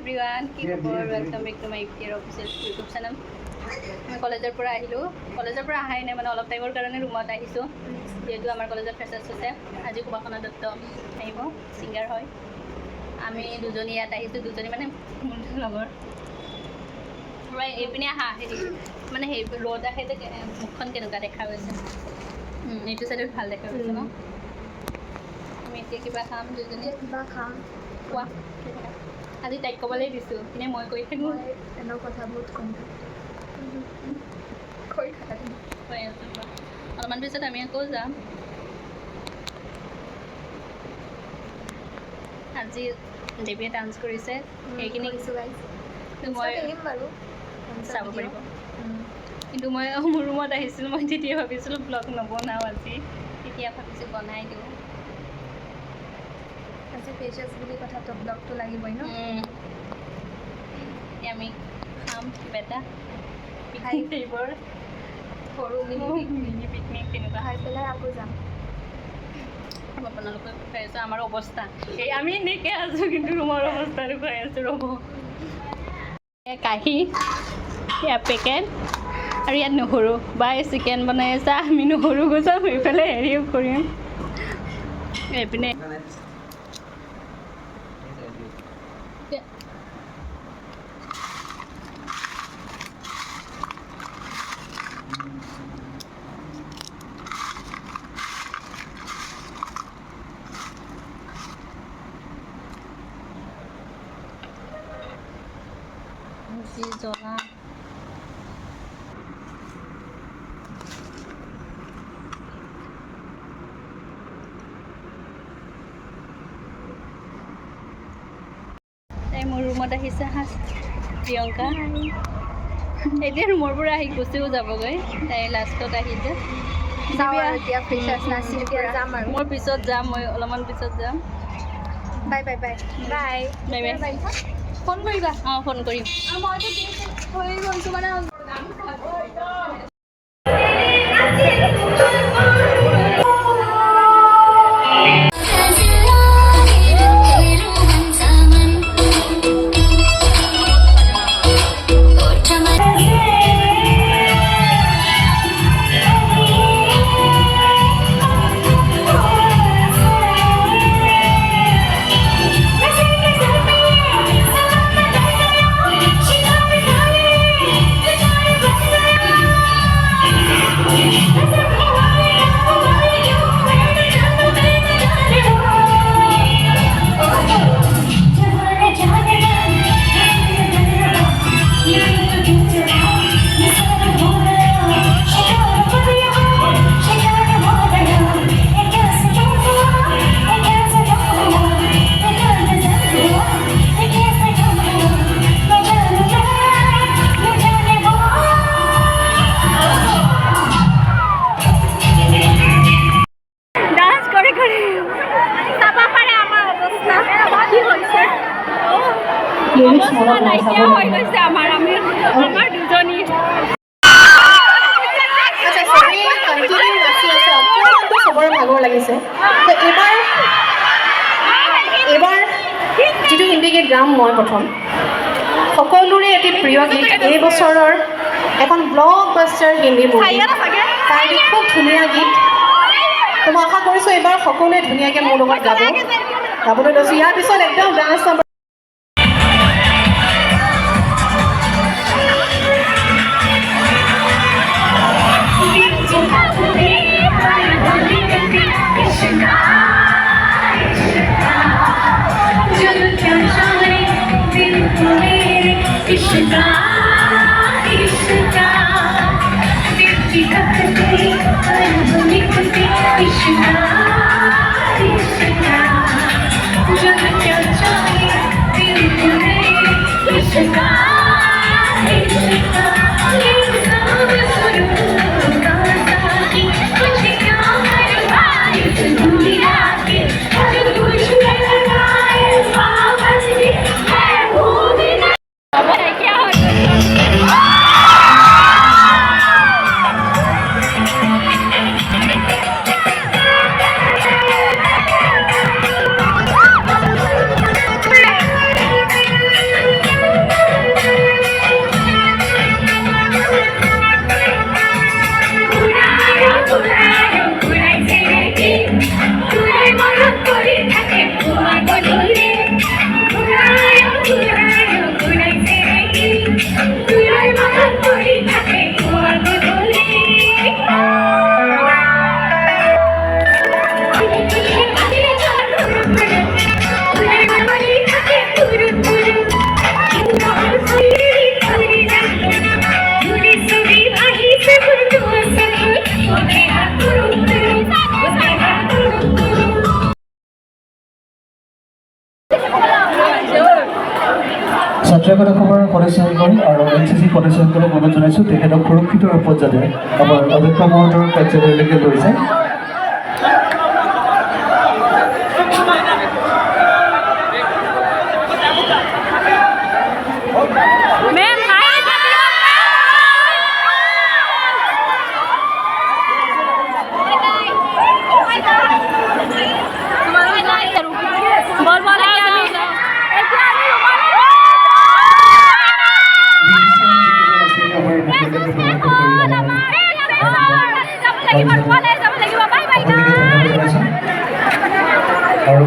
Everyone की खबर welcome back to my official YouTube channel मैं कलेजर पर आहिलो कलेजर पर आहाई नै माने अलप टाइমৰ কাৰণে ৰুমত আহিছো যেহেতু আমাৰ কলেজত ফ্ৰেছাৰ্ছ আছে আজি কুবাখনা দত্ত আহিব সিঙ্গাৰ হয় আমি দুজনী ইয়াত আহিছো দুজনী মানে মোৰ লগৰ পুৰা এইপিনে আহা হেৰি মানে সেই ৰ'দ আহে যে মুখখন কেনেকুৱা দেখা গৈছে এইটো চাইডত ভাল দেখা গৈছে ন আমি এতিয়া কিবা খাম দুজনী কিবা খাম কোৱা আজি তাইক ক'বলৈ দিছোঁ কিনে মই কৈ থাকোঁ এনেও কথা বহুত কম কৈ থাকা কৈ আছোঁ অলপমান পিছত আমি আকৌ যাম আজি দেৱীয়ে ডান্স কৰিছে সেইখিনি মই বাৰু চাব পাৰিব কিন্তু মই মোৰ ৰুমত আহিছিলোঁ মই তেতিয়া ভাবিছিলোঁ ব্লগ নবনাওঁ আজি তেতিয়া ভাবিছোঁ বনাই দিওঁ আজি পেজেছ বুলি কথাটো ব্লগটো লাগিবই ন আমি খাম কিবা এটা পিকনিক টাইপৰ সৰু মিনি পিকনিক তেনেকুৱা খাই পেলাই আকৌ যাম আপোনালোকে খাই আছোঁ আমাৰ অৱস্থা এই আমি এনেকৈ আছোঁ কিন্তু ৰুমৰ অৱস্থাটো খুৱাই আছোঁ ৰ'ব কাঢ়ি ইয়াত পেকেট আৰু ইয়াত নহৰু বাই চিকেন বনাই আছে আমি নহৰু গুচাম এইফালে হেৰিও কৰিম এইপিনে জ্বলা তাই মোৰ ৰুমত আহিছে হাঁচ প্ৰিয়ংকা এতিয়া ৰুমৰ পৰা আহি গুচিও যাবগৈ তাই লাষ্টত আহিছে মই পিছত যাম মই অলপমান পিছত যাম bye bye bye bye bye bye phone কৰিবা অঁ ফোন কৰিম মইতো হৈ গৈছোঁ মানে আমাৰ দুজনী চবৰে ভাগৰ লাগিছে এইবাৰ যিটো হিন্দী গীত গাম মই প্ৰথম সকলোৰে এটি প্ৰিয় গীত এই বছৰৰ এখন ব্লকবাষ্টাৰ হিন্দী মুভি তাৰ খুব ধুনীয়া গীত তো মই আশা কৰিছোঁ এইবাৰ সকলোৱে ধুনীয়াকৈ মোৰ লগত গাবলৈ লৈছোঁ ইয়াৰ পিছত একদম ডান্স ছাত্ৰীসকলৰ সদস্যসকল আৰু NCC সদস্যসকলক অনুৰোধ জনাইছোঁ তেখেতক সুৰক্ষিত ৰূপত যাতে আমাৰ অধ্যক্ষ মহোদয়ৰ কাৰ্যালয়লৈকে লৈ যায়। আৰু